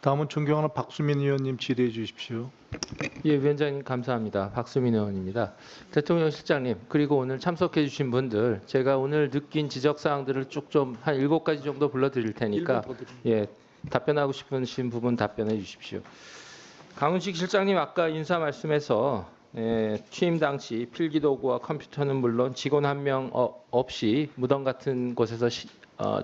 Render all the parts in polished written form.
다음은 존경하는 박수민 의원님 질의해 주십시오. 예, 위원장님 감사합니다. 박수민 의원입니다. 대통령 실장님, 그리고 오늘 참석해 주신 분들, 제가 오늘 느낀 지적 사항들을 쭉 좀 한 7가지 정도 불러 드릴 테니까 예, 답변하고 싶으신 부분 답변해 주십시오. 강훈식 실장님 아까 인사 말씀에서 취임 당시 필기도구와 컴퓨터는 물론 직원 한 명 없이 무덤 같은 곳에서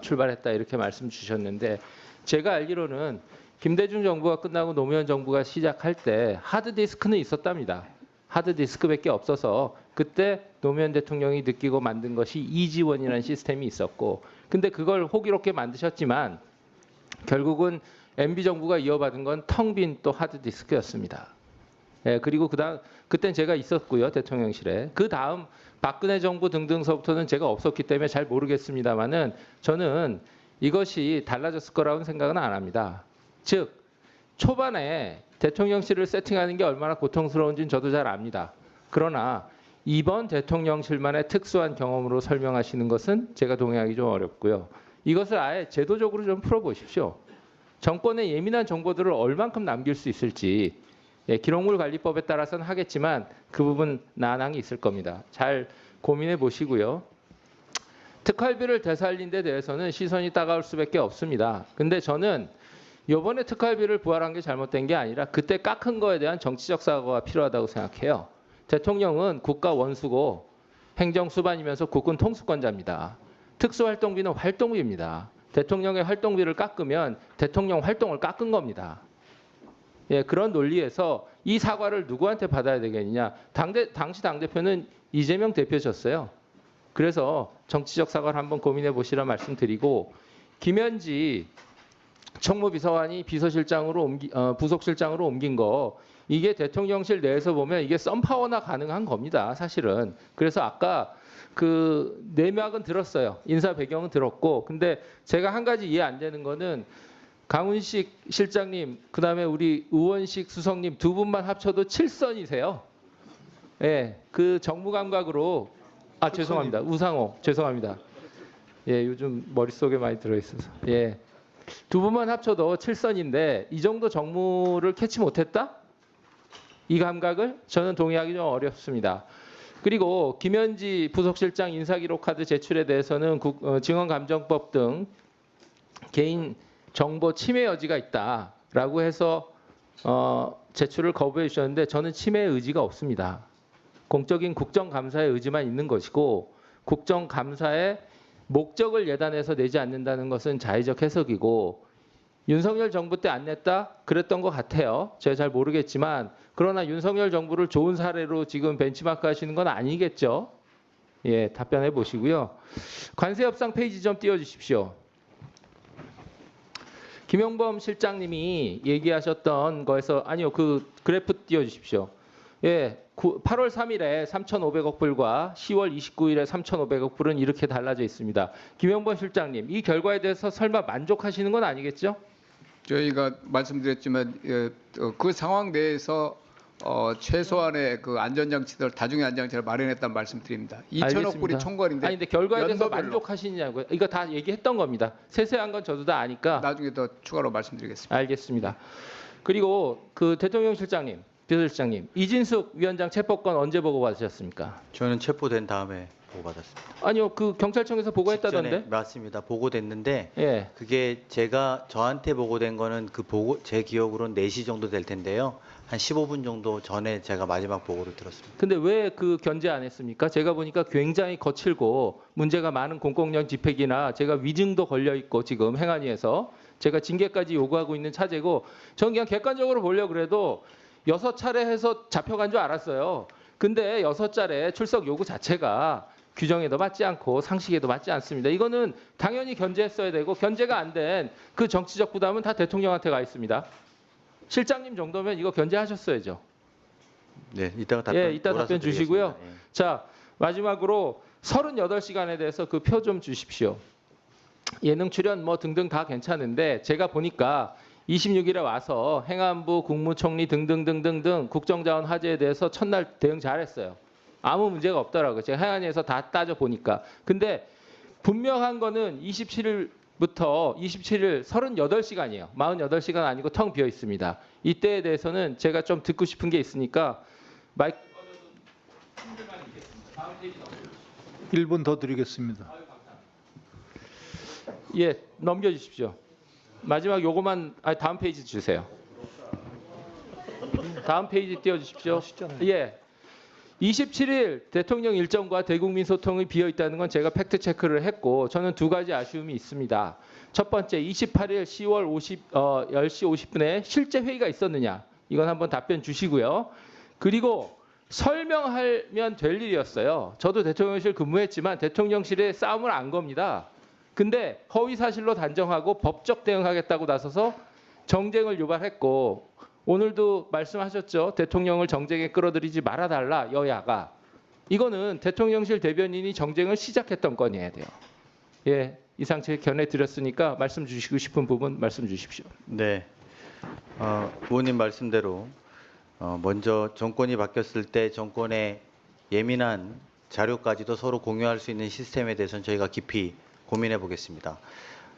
출발했다 이렇게 말씀 주셨는데 제가 알기로는 김대중 정부가 끝나고 노무현 정부가 시작할 때 하드디스크는 있었답니다. 하드디스크밖에 없어서 그때 노무현 대통령이 느끼고 만든 것이 이지원이라는 시스템이 있었고 근데 그걸 호기롭게 만드셨지만 결국은 MB 정부가 이어받은 건 텅 빈 또 하드디스크였습니다. 예, 그리고 그땐 제가 있었고요. 대통령실에. 그 다음 박근혜 정부 등등서부터는 제가 없었기 때문에 잘 모르겠습니다만은 저는 이것이 달라졌을 거라고는 생각은 안 합니다. 즉 초반에 대통령실을 세팅하는 게 얼마나 고통스러운지는 저도 잘 압니다. 그러나 이번 대통령실만의 특수한 경험으로 설명하시는 것은 제가 동의하기 좀 어렵고요. 이것을 아예 제도적으로 좀 풀어보십시오. 정권의 예민한 정보들을 얼만큼 남길 수 있을지 기록물 관리법에 따라서는 하겠지만 그 부분 난항이 있을 겁니다. 잘 고민해 보시고요. 특활비를 되살린 데 대해서는 시선이 따가울 수밖에 없습니다. 근데 저는 이번에 특활비를 부활한 게 잘못된 게 아니라 그때 깎은 거에 대한 정치적 사과가 필요하다고 생각해요. 대통령은 국가 원수고 행정수반이면서 국군 통수권자입니다. 특수활동비는 활동비입니다. 대통령의 활동비를 깎으면 대통령 활동을 깎은 겁니다. 예, 그런 논리에서 이 사과를 누구한테 받아야 되겠느냐. 당시 당대표는 이재명 대표셨어요. 그래서 정치적 사과를 한번 고민해 보시라 말씀드리고 김현지 청무비서관이 비서실장으로 부속실장으로 옮긴 거 이게 대통령실 내에서 보면 이게 썬파워나 가능한 겁니다. 사실은. 그래서 아까 그 내막은 들었어요. 인사 배경은 들었고 근데 제가 한 가지 이해 안 되는 거는 강훈식 실장님 그다음에 우리 우원식 수석님 두 분만 합쳐도 7선이세요. 예, 그 정무 감각으로 죄송합니다. 우상호 죄송합니다. 예, 요즘 머릿속에 많이 들어 있어서. 예. 두 분만 합쳐도 7선인데 이 정도 정무를 캐치 못했다? 이 감각을 저는 동의하기 좀 어렵습니다. 그리고 김현지 부속실장 인사기록 카드 제출에 대해서는 증언감정법 등 개인 정보 침해 여지가 있다라고 해서 제출을 거부해 주셨는데 저는 침해 의지가 없습니다. 공적인 국정감사의 의지만 있는 것이고 국정감사의 목적을 예단해서 내지 않는다는 것은 자의적 해석이고 윤석열 정부 때 안 냈다? 그랬던 것 같아요. 제가 잘 모르겠지만 그러나 윤석열 정부를 좋은 사례로 지금 벤치마크 하시는 건 아니겠죠? 예, 답변해 보시고요. 관세 협상 페이지 좀 띄워주십시오. 김용범 실장님이 얘기하셨던 거에서 아니요, 그 그래프 띄워주십시오. 예, 8월 3일에 3,500억 불과 10월 29일에 3,500억 불은 이렇게 달라져 있습니다. 김용범 실장님, 이 결과에 대해서 설마 만족하시는 건 아니겠죠? 저희가 말씀드렸지만 그 상황 내에서 최소한의 그 안전장치들 다중의 안전장치를 마련했다는 말씀드립니다. 2천억 불이 총괄인데 아니 근데 결과에 대해서 연도별로. 만족하시냐고요? 이거 다 얘기했던 겁니다. 세세한 건 저도 다 아니까. 나중에 더 추가로 말씀드리겠습니다. 알겠습니다. 그리고 그 대통령 실장님, 비서실장님, 이진숙 위원장 체포권 언제 보고 받으셨습니까? 저는 체포된 다음에 보고받았습니다. 아니요, 그 경찰청에서 보고했다던데. 직전에 맞습니다. 보고됐는데 예. 그게 제가 저한테 보고된 거는 그 보고 제 기억으로는 4시 정도 될 텐데요. 한 15분 정도 전에 제가 마지막 보고를 들었습니다. 근데 왜 그 견제 안 했습니까? 제가 보니까 굉장히 거칠고 문제가 많은 공공연 집회기나 제가 위증도 걸려 있고 지금 행안위에서 제가 징계까지 요구하고 있는 차제고 저는 그냥 객관적으로 보려고 그래도 6차례 해서 잡혀간 줄 알았어요. 근데 6차례 출석 요구 자체가 규정에도 맞지 않고 상식에도 맞지 않습니다. 이거는 당연히 견제했어야 되고 견제가 안 된 그 정치적 부담은 다 대통령한테 가 있습니다. 실장님 정도면 이거 견제하셨어야죠. 네, 이따가 답변 예, 이따 답변 주시고요. 드리겠습니다. 예. 자, 마지막으로 38시간에 대해서 그 표 좀 주십시오. 예능 출연 뭐 등등 다 괜찮은데 제가 보니까 26일에 와서 행안부, 국무총리 등등등등등 국정자원 화제에 대해서 첫날 대응 잘했어요. 아무 문제가 없더라고요. 제가 행안위에서 다 따져 보니까. 근데 분명한 거는 27일 부터 27일 38시간이에요. 48시간 아니고 텅 비어 있습니다. 이때에 대해서는 제가 좀 듣고 싶은 게 있으니까 마이크 1분 더 드리겠습니다. 예, 넘겨 주십시오. 마지막 요거만 다음 페이지 주세요. 다음 페이지 띄워 주십시오. 예. 27일 대통령 일정과 대국민 소통이 비어 있다는 건 제가 팩트 체크를 했고 저는 두 가지 아쉬움이 있습니다. 첫 번째 28일 10시 50분에 실제 회의가 있었느냐? 이건 한번 답변 주시고요. 그리고 설명하면 될 일이었어요. 저도 대통령실 근무했지만 대통령실에 싸움을 안 겁니다. 근데 허위 사실로 단정하고 법적 대응하겠다고 나서서 정쟁을 유발했고 오늘도 말씀하셨죠. 대통령을 정쟁에 끌어들이지 말아달라 여야가. 이거는 대통령실 대변인이 정쟁을 시작했던 건이어야 돼요. 예, 이상 제 견해 드렸으니까 말씀 주시고 싶은 부분 말씀 주십시오. 네, 의원님 말씀대로 먼저 정권이 바뀌었을 때 정권의 예민한 자료까지도 서로 공유할 수 있는 시스템에 대해서는 저희가 깊이 고민해 보겠습니다.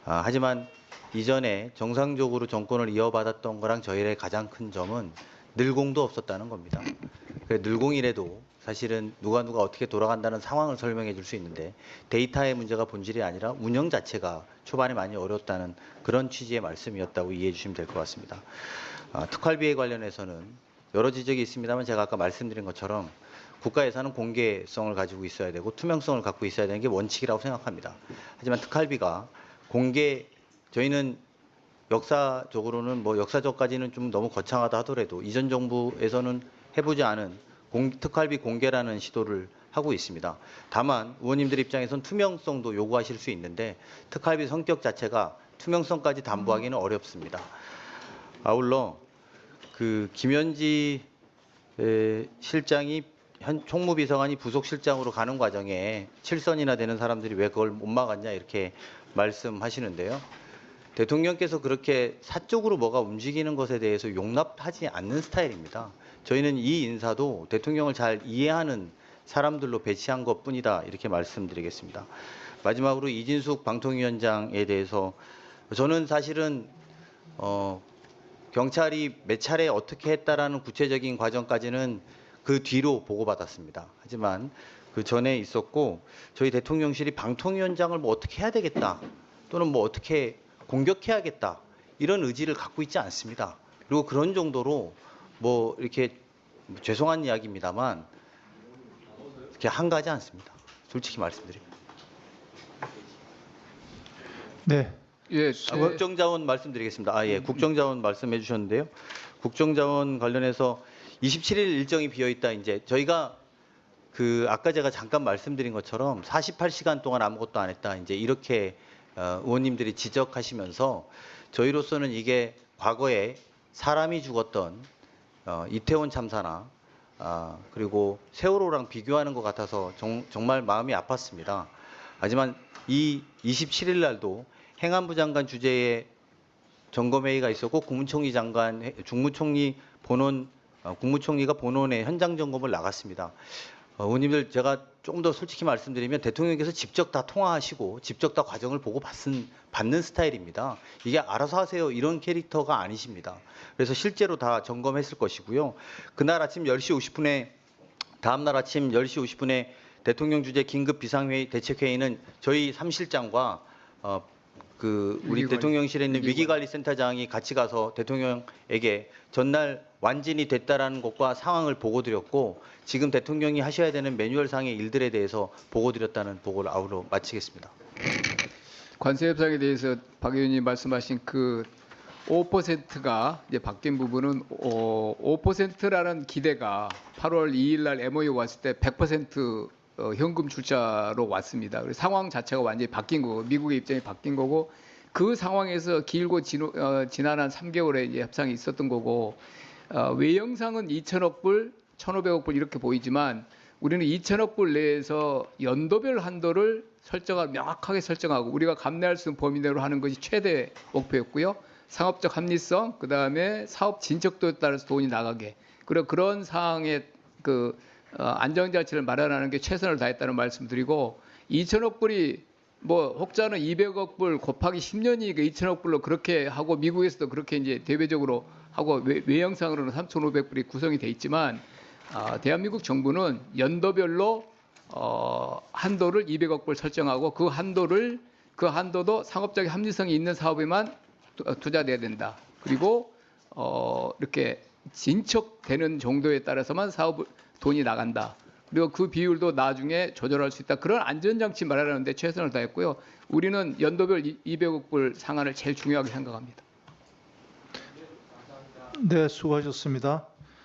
하지만 이전에 정상적으로 정권을 이어받았던 거랑 저희의 가장 큰 점은 늘공도 없었다는 겁니다. 늘공이라도 사실은 누가 어떻게 돌아간다는 상황을 설명해 줄 수 있는데 데이터의 문제가 본질이 아니라 운영 자체가 초반에 많이 어려웠다는 그런 취지의 말씀이었다고 이해해 주시면 될 것 같습니다. 특활비에 관련해서는 여러 지적이 있습니다만 제가 아까 말씀드린 것처럼 국가 예산은 공개성을 가지고 있어야 되고 투명성을 갖고 있어야 되는 게 원칙이라고 생각합니다. 하지만 특활비가 저희는 역사적으로는 역사적까지는 좀 너무 거창하다 하더라도 이전 정부에서는 해보지 않은 특활비 공개라는 시도를 하고 있습니다. 다만 의원님들 입장에서는 투명성도 요구하실 수 있는데 특활비 성격 자체가 투명성까지 담보하기는 어렵습니다. 아울러 김현지 실장이 총무비서관이 부속실장으로 가는 과정에 7선이나 되는 사람들이 왜 그걸 못 막았냐 이렇게 말씀하시는데요. 대통령께서 그렇게 사적으로 뭐가 움직이는 것에 대해서 용납하지 않는 스타일입니다. 저희는 이 인사도 대통령을 잘 이해하는 사람들로 배치한 것뿐이다 이렇게 말씀드리겠습니다. 마지막으로 이진숙 방통위원장에 대해서 저는 사실은 경찰이 몇 차례 어떻게 했다라는 구체적인 과정까지는 그 뒤로 보고받았습니다. 하지만 그 전에 있었고 저희 대통령실이 방통위원장을 어떻게 해야 되겠다 또는 어떻게 공격해야겠다 이런 의지를 갖고 있지 않습니다. 그리고 그런 정도로 이렇게 죄송한 이야기입니다만 이렇게 한가하지 않습니다. 솔직히 말씀드립니다. 네. 예, 국정자원 말씀드리겠습니다. 예, 국정자원 말씀해 주셨는데요. 국정자원 관련해서 27일 일정이 비어 있다. 이제 저희가 아까 제가 잠깐 말씀드린 것처럼 48시간 동안 아무것도 안 했다. 이제 이렇게 의원님들이 지적하시면서 저희로서는 이게 과거에 사람이 죽었던 이태원 참사나 그리고 세월호랑 비교하는 것 같아서 정말 마음이 아팠습니다. 하지만 이 27일 날도 행안부 장관 주재의 점검회의가 있었고 국무총리가 본원에 현장 점검을 나갔습니다. 의원님들 제가 좀 더 솔직히 말씀드리면 대통령께서 직접 다 통화하시고 직접 다 과정을 보고 받는 스타일입니다. 이게 알아서 하세요 이런 캐릭터가 아니십니다. 그래서 실제로 다 점검했을 것이고요. 그날 아침 10시 50분에 다음날 아침 10시 50분에 대통령 주재 긴급 비상회의 대책회의는 저희 3실장과 우리 대통령실에 있는 위기관리센터장이 같이 가서 대통령에게 전날 완진이 됐다라는 것과 상황을 보고드렸고 지금 대통령이 하셔야 되는 매뉴얼상의 일들에 대해서 보고드렸다는 보고를 아울러 마치겠습니다. 관세 협상에 대해서 박 의원님 말씀하신 5%가 이제 바뀐 부분은 5%라는 기대가 8월 2일 날 MOU 왔을 때 100% 현금 출자로 왔습니다. 그래서 상황 자체가 완전히 바뀐 거고 미국의 입장이 바뀐 거고 그 상황에서 길고 지난 한 3개월에 이제 협상이 있었던 거고 외형상은 2천억 불, 1,500억 불 이렇게 보이지만 우리는 2천억 불 내에서 연도별 한도를 명확하게 설정하고 우리가 감내할 수 있는 범위 내로 하는 것이 최대 목표였고요. 상업적 합리성, 그 다음에 사업 진척도에 따라서 돈이 나가게 그리고 그런 상황에 안정장치를 마련하는 게 최선을 다했다는 말씀드리고 2천억 불이 뭐 혹자는 200억 불 곱하기 10년이니까 2천억 불로 그렇게 하고 미국에서도 그렇게 이제 대외적으로 하고 외형상으로는 3,500불이 구성이 돼 있지만 대한민국 정부는 연도별로 한도를 200억 불 설정하고 그 한도도 상업적 합리성이 있는 사업에만 투자돼야 된다. 그리고 이렇게 진척되는 정도에 따라서만 사업 돈이 나간다. 그리고 그 비율도 나중에 조절할 수 있다. 그런 안전장치 마련하는데 최선을 다했고요. 우리는 연도별 200억 불 상한을 제일 중요하게 생각합니다. 네, 수고하셨습니다.